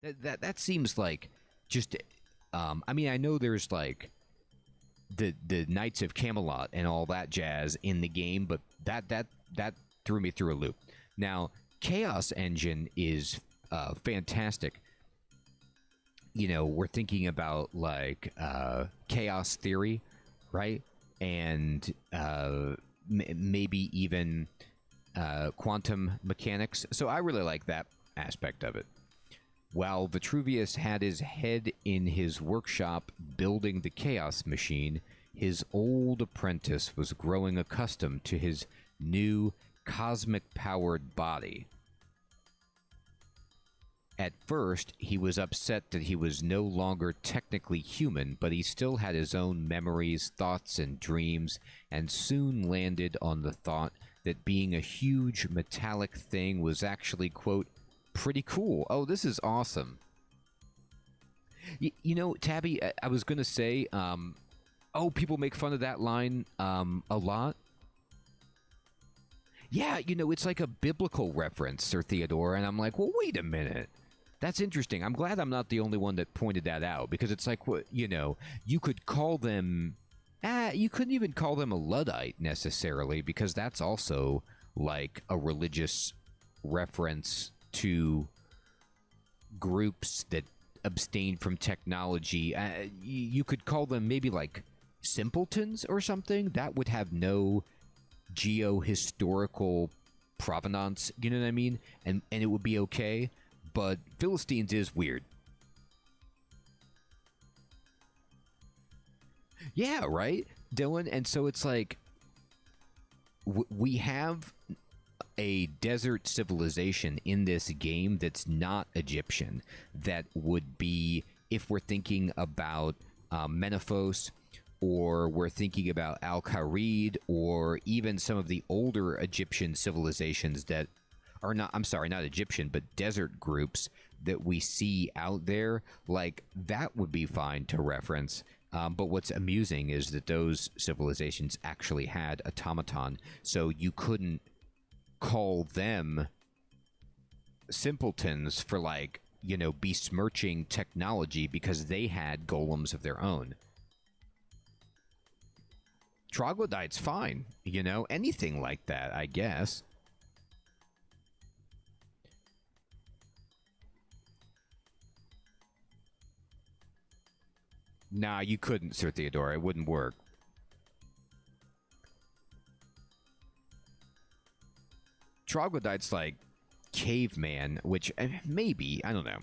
That seems like just. I mean, I know there's like the Knights of Camelot and all that jazz in the game, but that threw me through a loop. Now, Chaos Engine is fantastic. You know, we're thinking about like chaos theory, right? And maybe even quantum mechanics. So I really like that aspect of it. While Vitruvius had his head in his workshop building the chaos machine, his old apprentice was growing accustomed to his new cosmic-powered body. At first, he was upset that he was no longer technically human, but he still had his own memories, thoughts, and dreams, and soon landed on the thought that being a huge metallic thing was actually, quote, pretty cool. Oh, this is awesome. You know, Tabby, I was going to say, oh, people make fun of that line a lot. Yeah, you know, it's like a biblical reference, Sir Theodore, and I'm like, well, wait a minute. That's interesting. I'm glad I'm not the only one that pointed that out, because it's like, you know, you could call them... you couldn't even call them a Luddite, necessarily, because that's also, like, a religious reference to groups that abstain from technology. You could call them maybe like simpletons or something. That would have no geo-historical provenance, you know what I mean? And it would be okay, but Philistines is weird. Yeah, right, Dylan? And so it's like, we have a desert civilization in this game that's not Egyptian, that would be, if we're thinking about Menephos, or we're thinking about Al-Kharid, or even some of the older Egyptian civilizations that are not, I'm sorry, not Egyptian, but desert groups that we see out there, like, that would be fine to reference. But what's amusing is that those civilizations actually had automaton, so you couldn't call them simpletons for, like, you know, besmirching technology because they had golems of their own. Troglodyte's fine, you know, anything like that, I guess. Nah, you couldn't, Sir Theodore. It wouldn't work. Troglodyte's like caveman, which maybe, I don't know.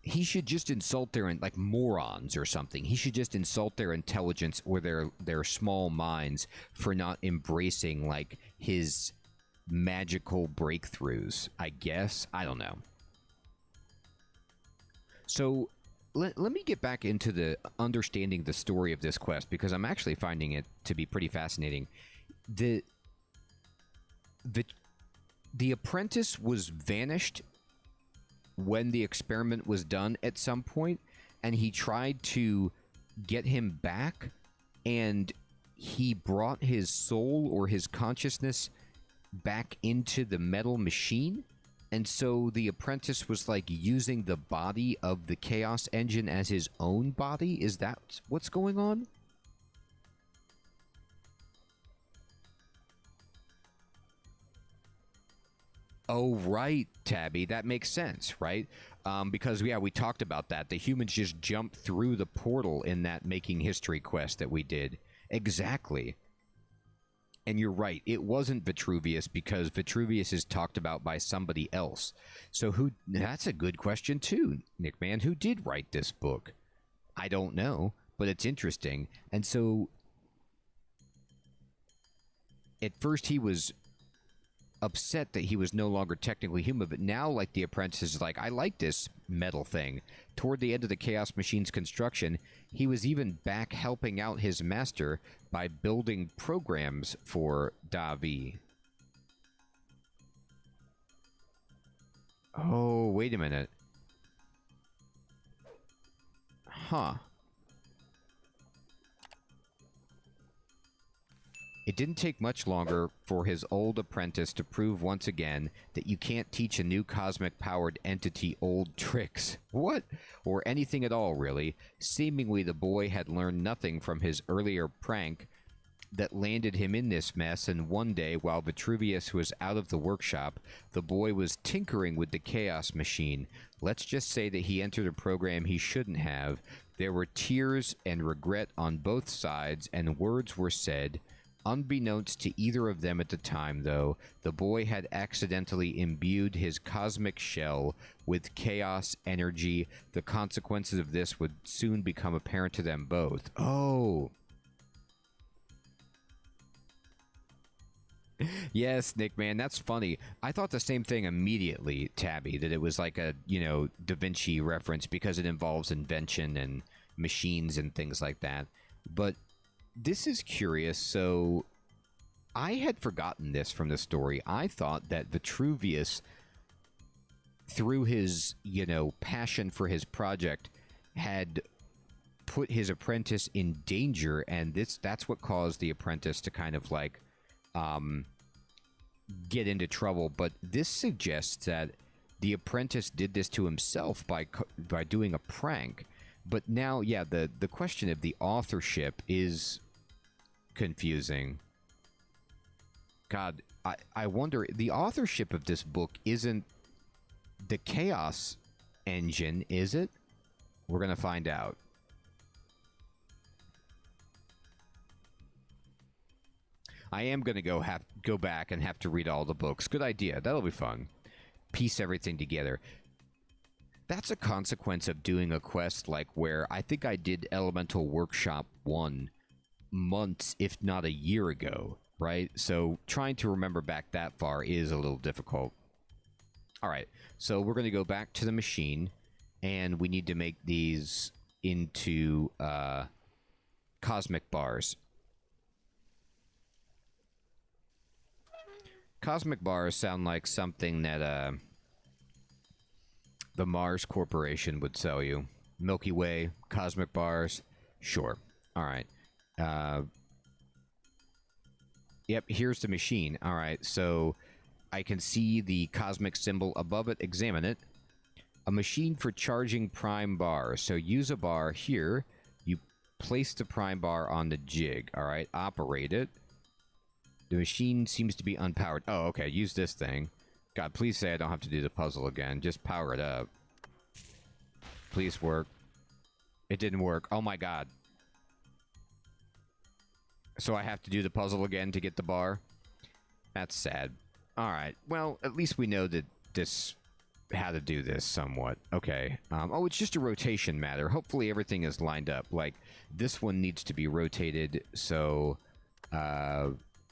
He should just insult their, like, morons or something. He should just insult their intelligence or their small minds for not embracing, like, his magical breakthroughs, I guess. I don't know. So let me get back into the understanding the story of this quest, because I'm actually finding it to be pretty fascinating. The apprentice was vanished when the experiment was done at some point, and he tried to get him back, and he brought his soul or his consciousness back into the metal machine. And so the apprentice was, like, using the body of the Chaos Engine as his own body? Is that what's going on? Oh, right, Tabby. That makes sense, right? Because, yeah, we talked about that. The humans just jumped through the portal in that Making History quest that we did. Exactly. And you're right, it wasn't Vitruvius, because Vitruvius is talked about by somebody else. So who... That's a good question too, Nickman. Who did write this book? I don't know, but it's interesting. And so... At first he was upset that he was no longer technically human, but now, like, the apprentice is like, I like this metal thing. Toward the end of the Chaos Machine's construction, he was even back helping out his master by building programs for Davi. Oh, wait a minute. Huh. It didn't take much longer for his old apprentice to prove once again that you can't teach a new cosmic-powered entity old tricks. What? Or anything at all, really. Seemingly, the boy had learned nothing from his earlier prank that landed him in this mess, and one day, while Vitruvius was out of the workshop, the boy was tinkering with the Chaos Machine. Let's just say that he entered a program he shouldn't have. There were tears and regret on both sides, and words were said. Unbeknownst to either of them at the time, though, the boy had accidentally imbued his cosmic shell with chaos energy. The consequences of this would soon become apparent to them both. Oh. Yes, Nick, man, that's funny. I thought the same thing immediately, Tabby, that it was like a, Da Vinci reference because it involves invention and machines and things like that. But this is curious. So I had forgotten this from the story. I thought that Vitruvius, through his, passion for his project, had put his apprentice in danger, and that's what caused the apprentice to kind of like get into trouble. But this suggests that the apprentice did this to himself by doing a prank. But now, yeah, the question of the authorship is confusing. God, I wonder, the authorship of this book isn't the Chaos Engine, is it? We're going to find out. I am going to go back and have to read all the books. Good idea. That'll be fun. Piece everything together. That's a consequence of doing a quest like where I think I did Elemental Workshop 1 months, if not a year ago, right? So trying to remember back that far is a little difficult. All right, so we're going to go back to the machine, and we need to make these into cosmic bars. Cosmic bars sound like something that the Mars Corporation would sell you. Milky Way, cosmic bars, sure. All right. Yep, here's the machine. All right, so I can see the cosmic symbol above it. Examine it. A machine for charging prime bars. So use a bar here. You place the prime bar on the jig. All right, operate it. The machine seems to be unpowered. Oh, okay, use this thing. God, please say I don't have to do the puzzle again. Just power it up. Please work. It didn't work. Oh my god. So I have to do the puzzle again to get the bar? That's sad. Alright, well, at least we know that how to do this somewhat. Okay. Oh, it's just a rotation matter. Hopefully everything is lined up. Like, this one needs to be rotated, so...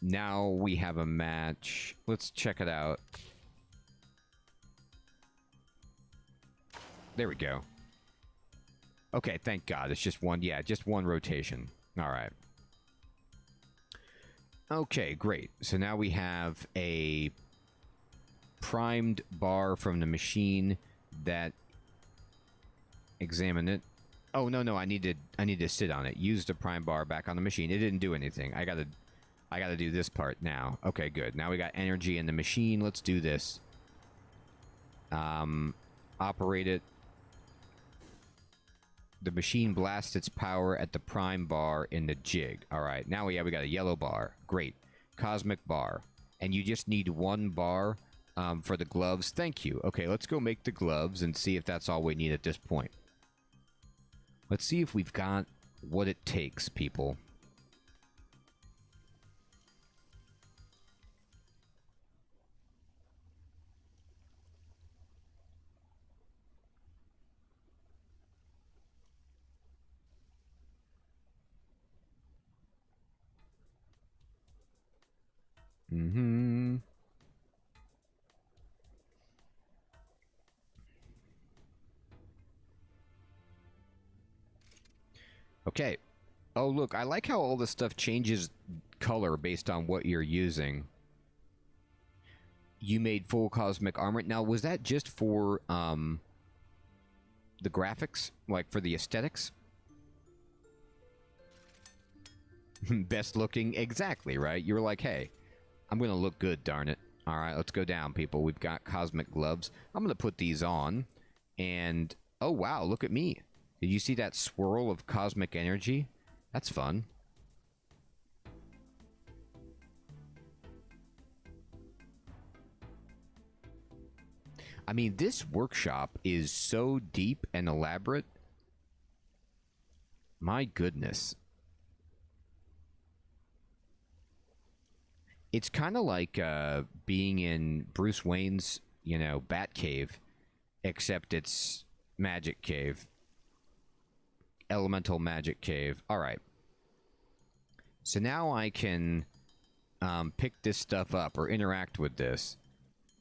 now we have a match. Let's check it out. There we go. Okay, thank God. It's just one, yeah, just one rotation. All right. Okay, great. So now we have a primed bar from the machine that... Examine it. Oh, no, I need to sit on it. Use the prime bar back on the machine. It didn't do anything. I gotta do this part now. Okay, good. Now we got energy in the machine. Let's do this. Operate it. The machine blasts its power at the prime bar in the jig. All right. Now we got a yellow bar. Great. Cosmic bar. And you just need one bar for the gloves. Thank you. Okay, let's go make the gloves and see if that's all we need at this point. Let's see if we've got what it takes, people. Mm-hmm. Okay. Oh, look, I like how all this stuff changes color based on what you're using. You made full cosmic armor. Now, was that just for the graphics? Like, for the aesthetics? Best looking, exactly, right? You were like, hey, I'm going to look good, darn it. All right, let's go down, people. We've got cosmic gloves. I'm going to put these on. And, oh, wow, look at me. Did you see that swirl of cosmic energy? That's fun. I mean, this workshop is so deep and elaborate. My goodness. It's kind of like being in Bruce Wayne's, you know, Bat Cave, except it's Magic Cave. Elemental Magic Cave. All right. So now I can pick this stuff up or interact with this.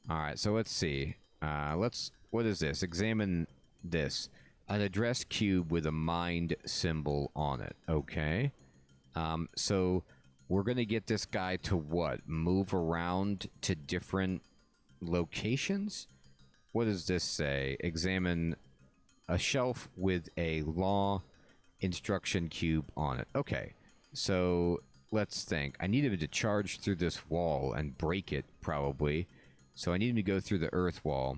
All right, so let's see. What is this? Examine this. An address cube with a mind symbol on it. Okay. So we're going to get this guy to what? Move around to different locations? What does this say? Examine a shelf with a law instruction cube on it. Okay. So let's think. I need him to charge through this wall and break it, probably. So I need him to go through the earth wall.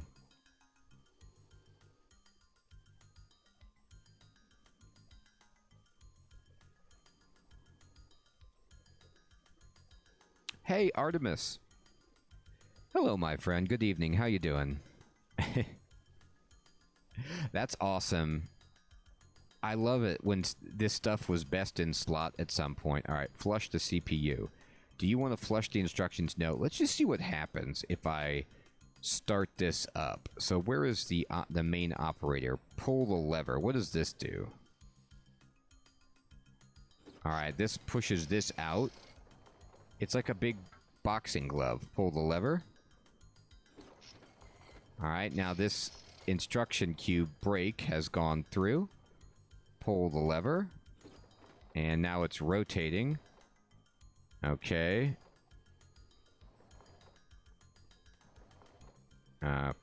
Hey, Artemis. Hello, my friend. Good evening. How you doing? That's awesome. I love it when this stuff was best in slot at some point. All right, flush the CPU. Do you want to flush the instructions? No. Let's just see what happens if I start this up. So where is the main operator? Pull the lever. What does this do? All right, this pushes this out. It's like a big boxing glove. Pull the lever. All right, now this instruction cube break has gone through. Pull the lever. And now it's rotating. Okay.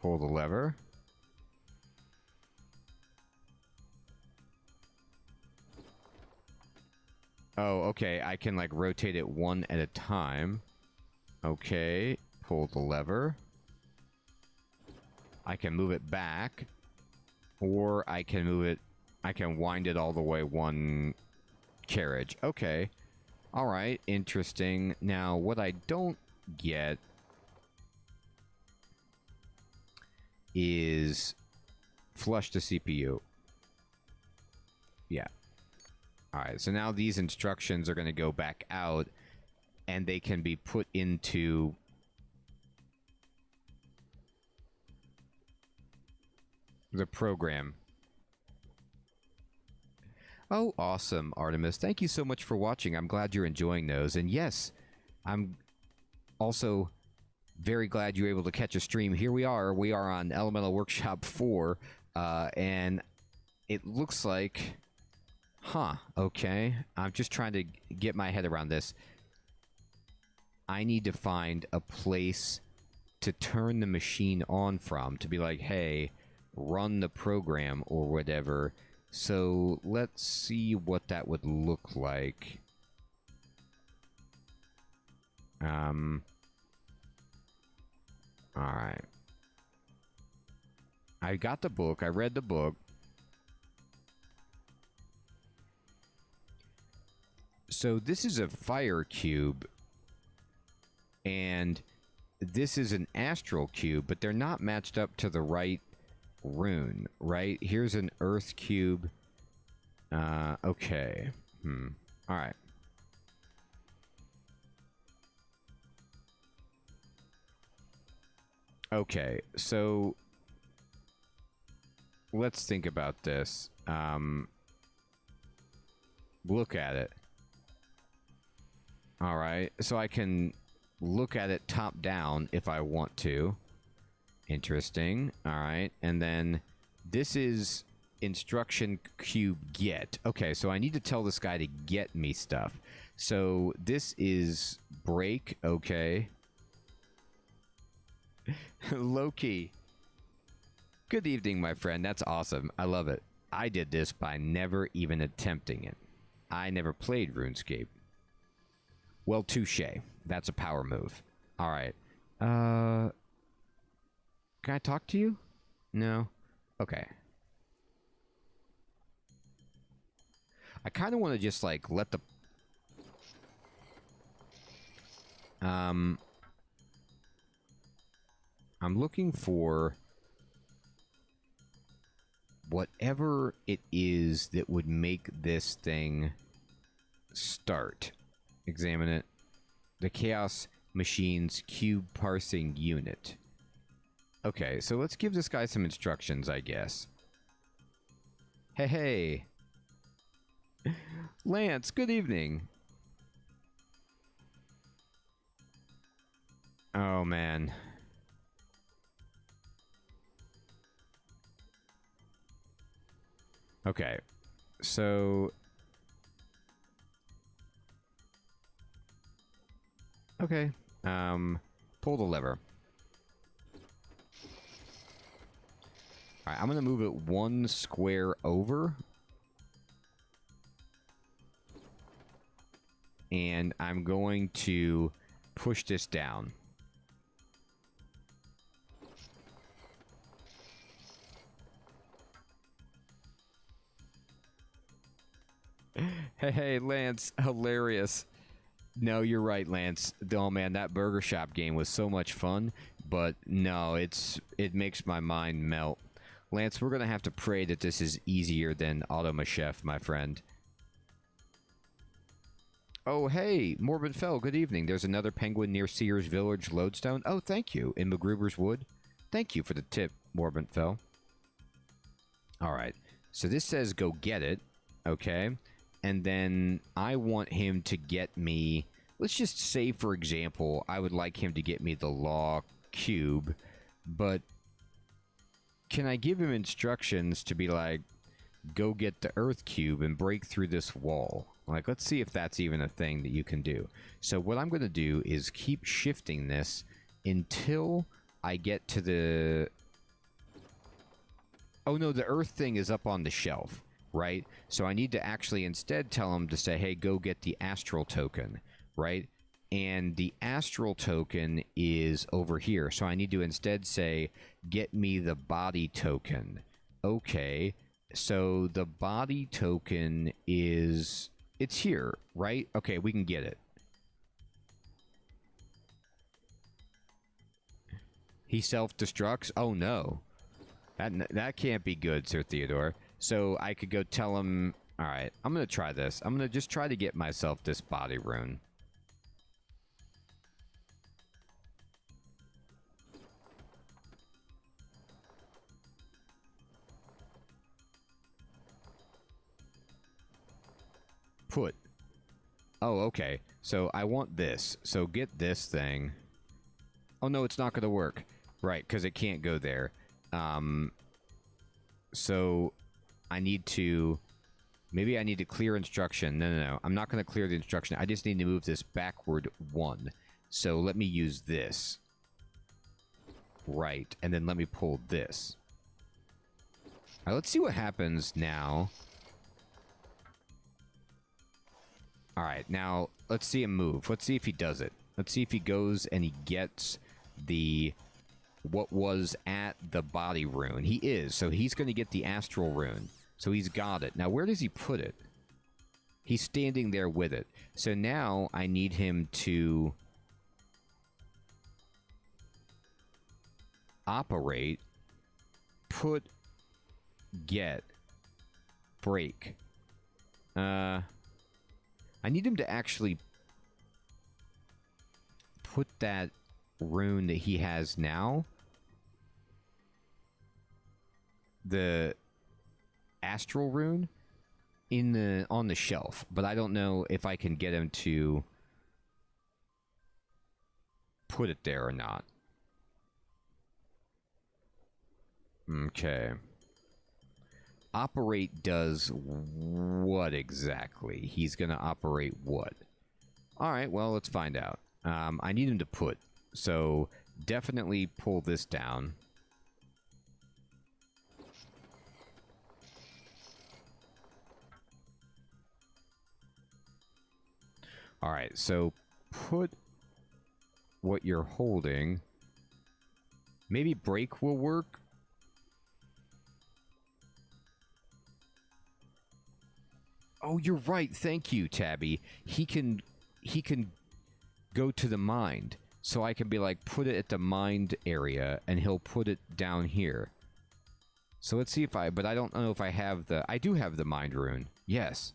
Pull the lever. Oh, okay. I can, like, rotate it one at a time. Okay. Pull the lever. I can move it back. Or I can move it... I can wind it all the way one carriage. Okay. Alright. Interesting. Now, what I don't get... is... flush the CPU. Yeah. Alright, so now these instructions are going to go back out, and they can be put into the program. Oh, awesome, Artemis. Thank you so much for watching. I'm glad you're enjoying those. And yes, I'm also very glad you were able to catch a stream. Here we are. We are on Elemental Workshop 4, and it looks like... Huh, okay. I'm just trying to get my head around this. I need to find a place to turn the machine on from, to be like, hey, run the program or whatever. So let's see what that would look like. Alright. I got the book. I read the book. So this is a fire cube, and this is an astral cube, but they're not matched up to the right rune, right? Here's an earth cube. Okay. All right. Okay, so let's think about this. Look at it. Alright, so I can look at it top down if I want to. Interesting. Alright, and then this is instruction cube get. Okay, so I need to tell this guy to get me stuff. So this is break. Okay. Loki. Good evening, my friend. That's awesome. I love it. I did this by never even attempting it. I never played RuneScape. Well, touche. That's a power move. All right. Can I talk to you? No? Okay. I kind of want to just, like, let the... I'm looking for whatever it is that would make this thing start. Examine it. The Chaos Machine's cube parsing unit. Okay, so let's give this guy some instructions, I guess. Hey, hey. Lance, good evening. Oh, man. Okay, so... Okay, pull the lever. Alright, I'm gonna move it 1 square over. And I'm going to push this down. Hey, Lance, hilarious. No, you're right, Lance. Oh man, that burger shop game was so much fun, but no, it makes my mind melt. Lance, we're gonna have to pray that this is easier than Automa Chef, my friend. Oh, hey, Morbid Fell, good evening. There's another penguin near Sears Village, Lodestone. Oh, thank you. In MacGruber's Wood. Thank you for the tip, Morbid Fell. Alright, so this says go get it, okay? And then I want him to get me... Let's just say, for example, I would like him to get me the Law Cube, but can I give him instructions to be like, go get the Earth Cube and break through this wall? Like, let's see if that's even a thing that you can do. So what I'm going to do is keep shifting this until I get to the... Oh no, the Earth thing is up on the shelf, right? So I need to actually instead tell him to say, hey, go get the Astral Token, right? And the Astral Token is over here. So I need to instead say, get me the Body Token. Okay, so the Body Token is... It's here, right? Okay, we can get it. He self-destructs? Oh, no. That can't be good, Sir Theodore. So I could go tell him... Alright, I'm going to try this. I'm going to just try to get myself this body rune. Put. Oh, okay. So I want this. So get this thing. Oh, no, it's not going to work. Right, because it can't go there. So I need to... Maybe I need to clear instruction. No. I'm not going to clear the instruction. I just need to move this backward 1. So let me use this. Right, and then let me pull this. All right, let's see what happens now. Alright, now, let's see him move. Let's see if he does it. Let's see if he goes and he gets the... what was at the body rune. He is, so he's going to get the astral rune. So he's got it. Now, where does he put it? He's standing there with it. So now, I need him to... operate... put... get... break. I need him to actually put that rune that he has now, the astral rune, on the shelf. But I don't know if I can get him to put it there or not. Okay. Operate does what exactly? He's going to operate what? Alright, well, let's find out. I need him to put. So, definitely pull this down. Alright, so put what you're holding. Maybe break will work. Oh, you're right. Thank you, Tabby. He can go to the mind. So I can be like, put it at the mind area, and he'll put it down here. So let's see if but I don't know if I have I do have the mind rune. Yes.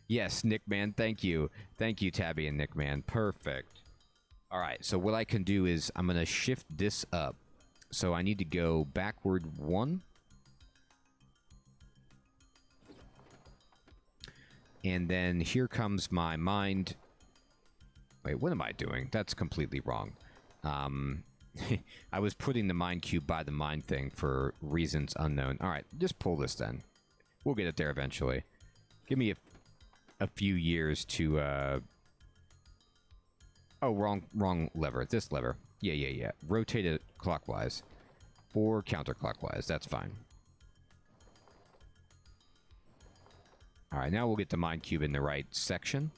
Yes, Nickman, thank you. Thank you, Tabby and Nickman. Perfect. Alright, so what I can do is, I'm going to shift this up. So I need to go backward 1. And then here comes my mind. Wait, what am I doing? That's completely wrong. I was putting the mind cube by the mind thing for reasons unknown. Alright, just pull this then. We'll get it there eventually. Give me a few years to, Oh, wrong lever. This lever. Yeah. Rotate it clockwise. Or counterclockwise. That's fine. Alright, now we'll get the mind cube in the right section.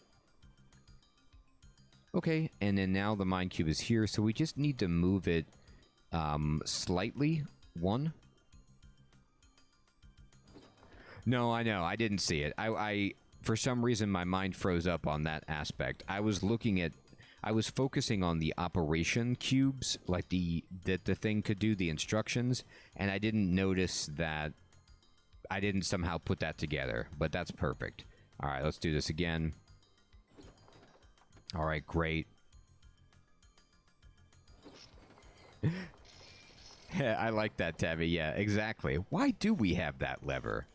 Okay, and then now the mind cube is here, so we just need to move it slightly. 1. No, I know. I didn't see it. I for some reason, my mind froze up on that aspect. I was focusing on the operation cubes, like that the thing could do, the instructions, and I didn't notice that I didn't somehow put that together, but that's perfect. All right, let's do this again. All right, great. I like that, Tabby. Yeah, exactly. Why do we have that lever?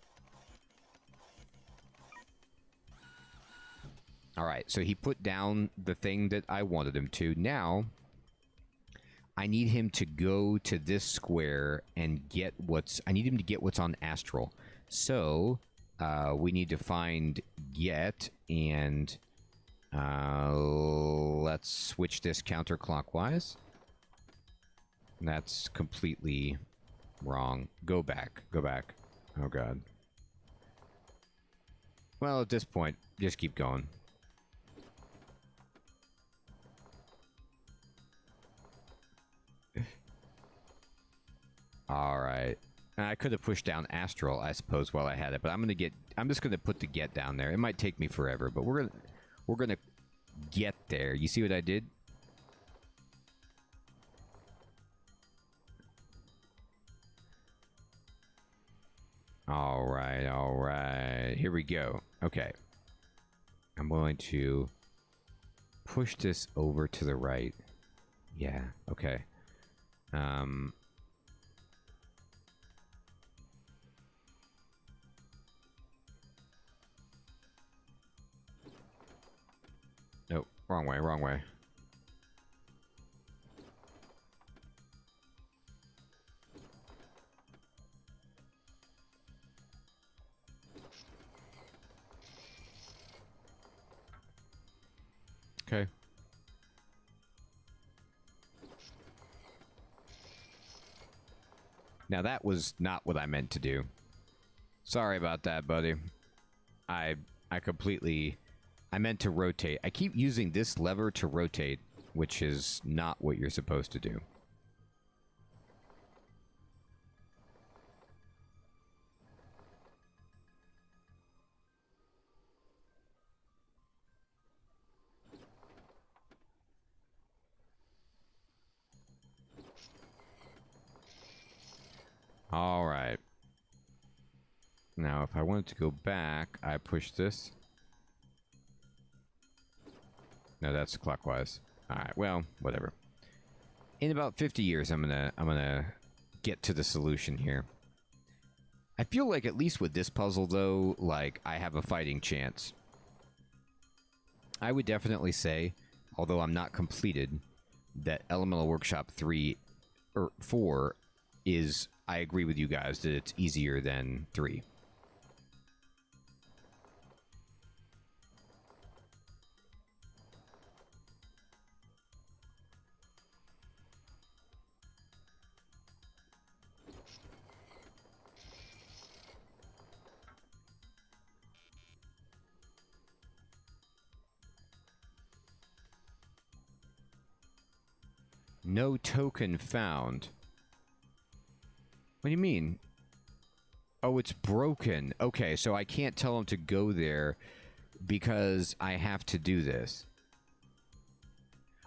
All right, so he put down the thing that I wanted him to. Now, I need him to go to this square and get I need him to get what's on Astral. So, we need to find get, and let's switch this counterclockwise. That's completely wrong. Go back. Oh, God. Well, at this point, just keep going. Alright. I could have pushed down Astral, I suppose, while I had it, but I'm just gonna put the get down there. It might take me forever, but we're gonna get there. You see what I did? Alright. Here we go. Okay. I'm going to push this over to the right. Yeah, okay. Nope, wrong way. Okay. Now that was not what I meant to do. Sorry about that, buddy. I completely... I meant to rotate. I keep using this lever to rotate, which is not what you're supposed to do. All right. Now, if I wanted to go back, I push this. No, that's clockwise. All right. Well, whatever. In about 50 years, I'm gonna get to the solution here. I feel like at least with this puzzle, though, like I have a fighting chance. I would definitely say, although I'm not completed, that Elemental Workshop 3 or 4 is. I agree with you guys that it's easier than 3. No token found. What do you mean? Oh, it's broken. Okay, so I can't tell him to go there because I have to do this.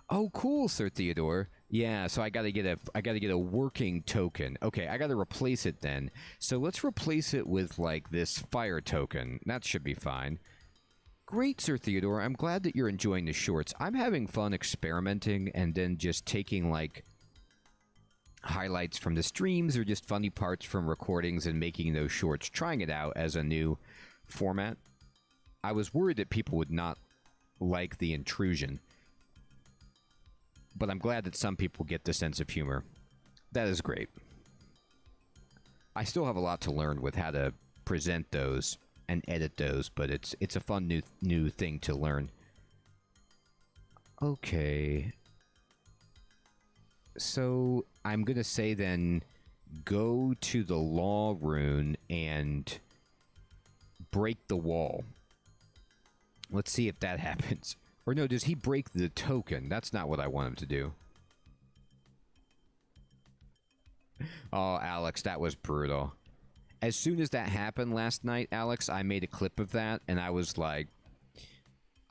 Oh, cool, Sir Theodore. Yeah, so I gotta get a working token. Okay, I gotta replace it then. So let's replace it with like this fire token. That should be fine. Great, Sir Theodore. I'm glad that you're enjoying the shorts. I'm having fun experimenting and then just taking like highlights from the streams or just funny parts from recordings and making those shorts, trying it out as a new format. I was worried that people would not like the intrusion, but I'm glad that some people get the sense of humor. That is great. I still have a lot to learn with how to present those and edit those, but it's a fun new thing to learn. Okay. So I'm gonna say then go to the law rune and break the wall. Let's see if that happens. Or no, does he break the token? That's not what I want him to do. Oh, Alex, that was brutal. As soon as that happened last night, Alex, I made a clip of that, and I was like,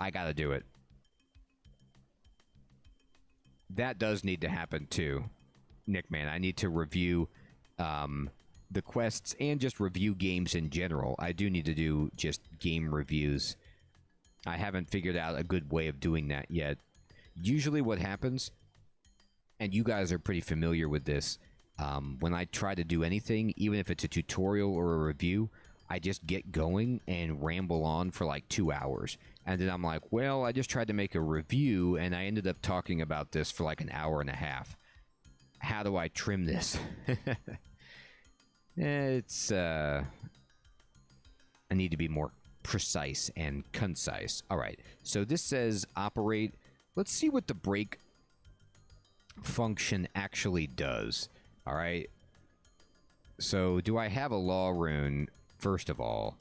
I gotta do it. That does need to happen, too. Nick, man, I need to review the quests and just review games in general. I do need to do just game reviews. I haven't figured out a good way of doing that yet. Usually what happens, and you guys are pretty familiar with this, when I try to do anything, even if it's a tutorial or a review, I just get going and ramble on for like 2 hours. And then I'm like, well, I just tried to make a review, and I ended up talking about this for like an hour and a half. How do I trim this? It's, I need to be more precise and concise. All right, so this says operate. Let's see what the break function actually does. All right, so do I have a law rune? First of all,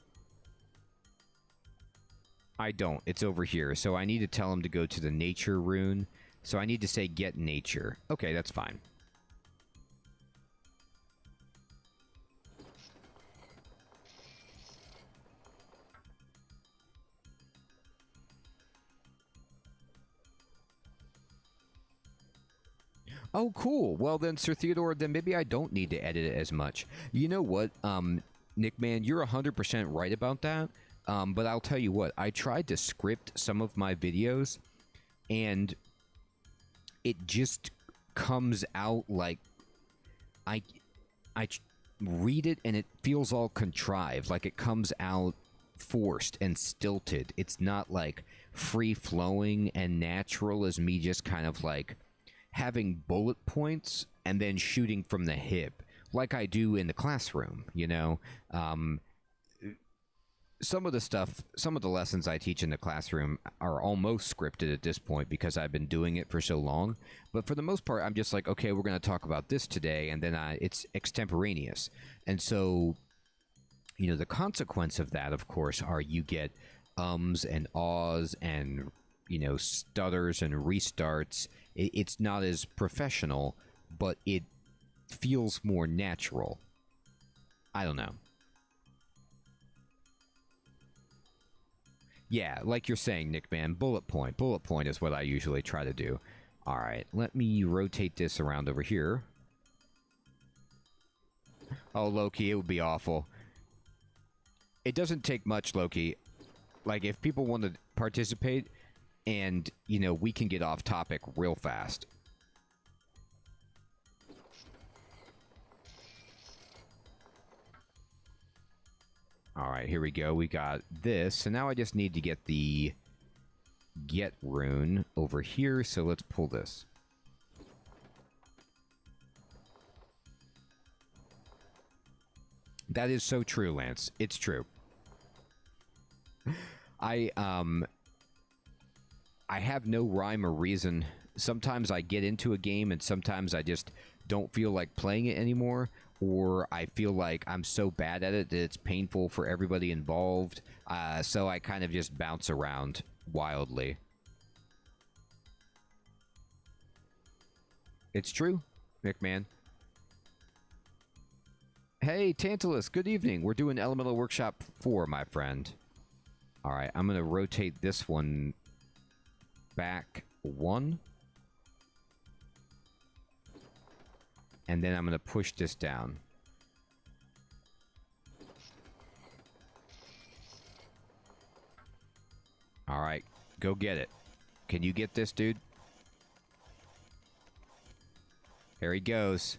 I don't. It's over here, so I need to tell him to go to the nature rune. So I need to say get nature. Okay, that's fine. Oh, cool. Well, then, Sir Theodore, then maybe I don't need to edit it as much. You know what, Nick, man, you're 100% right about that. But I'll tell you what, I tried to script some of my videos, and it just comes out like I read it, and it feels all contrived. Like it comes out forced and stilted. It's not like free-flowing and natural as me just kind of like having bullet points and then shooting from the hip like I do in the classroom, you know. Some of the lessons I teach in the classroom are almost scripted at this point because I've been doing it for so long. But for the most part, I'm just like, okay, we're going to talk about this today, and then it's extemporaneous. And so, you know, the consequence of that, of course, are you get ums and ahs and, you know, stutters and restarts. It's not as professional, but it feels more natural. I don't know. Yeah, like you're saying, Nick, man, bullet point. Bullet point is what I usually try to do. All right, let me rotate this around over here. Oh, Loki, it would be awful. It doesn't take much, Loki. Like, if people want to participate, and, you know, we can get off topic real fast. All right, here we go. We got this. So now I just need to get the get rune over here. So let's pull this. That is so true, Lance. It's true. I have no rhyme or reason. Sometimes I get into a game and sometimes I just don't feel like playing it anymore, or I feel like I'm so bad at it that it's painful for everybody involved. So I kind of just bounce around wildly. It's true, McMahon. Hey, Tantalus, good evening. We're doing Elemental Workshop 4, my friend. Alright, I'm going to rotate this one back 1. And then I'm going to push this down. Alright, go get it. Can you get this, dude? Here he goes.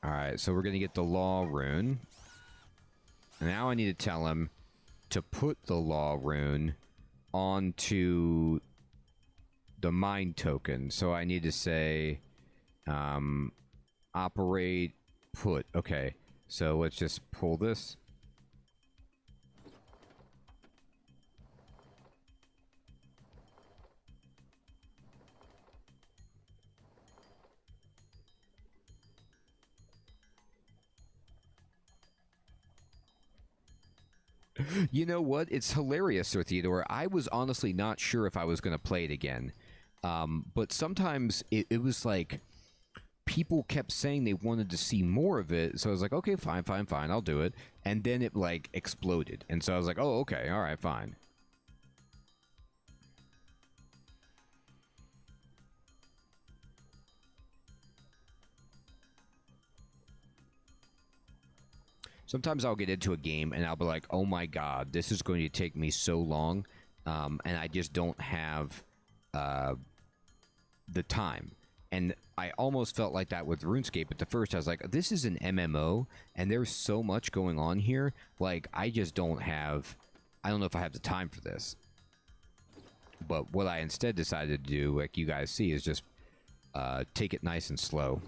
Alright, so we're going to get the Law Rune. Now I need to tell him to put the Law Rune onto the Mind Token. So I need to say, operate, put. Okay, so let's just pull this. You know what? It's hilarious, Sir Theodore. I was honestly not sure if I was going to play it again. But sometimes it was like people kept saying they wanted to see more of it. So I was like, okay, fine, I'll do it. And then it like exploded. And so I was like, oh, okay, all right, fine. Sometimes I'll get into a game and I'll be like, oh my god, this is going to take me so long, and I just don't have the time. And I almost felt like that with RuneScape. At the first, I was like, this is an MMO, and there's so much going on here. Like, I just don't have... I don't know if I have the time for this. But what I instead decided to do, like you guys see, is just take it nice and slow.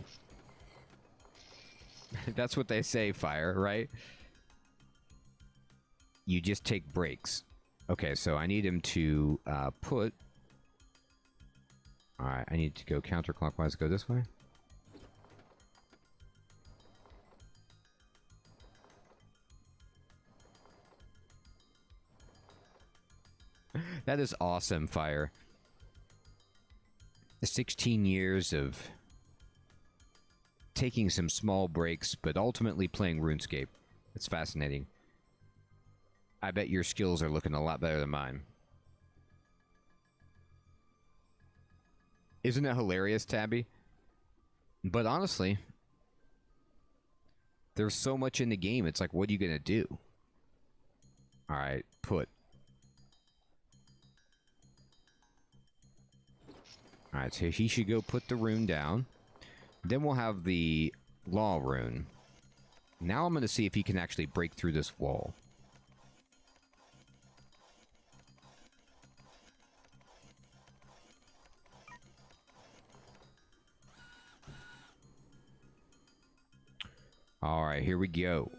That's what they say, Fire, right? You just take breaks. Okay, so I need him to put... Alright, I need to go counterclockwise, go this way. That is awesome, Fire. 16 years of taking some small breaks, but ultimately playing RuneScape. It's fascinating. I bet your skills are looking a lot better than mine. Isn't it hilarious, Tabby? But honestly, there's so much in the game, it's like, what are you going to do? Alright, put. Alright, so he should go put the rune down. Then we'll have the Law Rune. Now I'm going to see if he can actually break through this wall. Alright, here we go.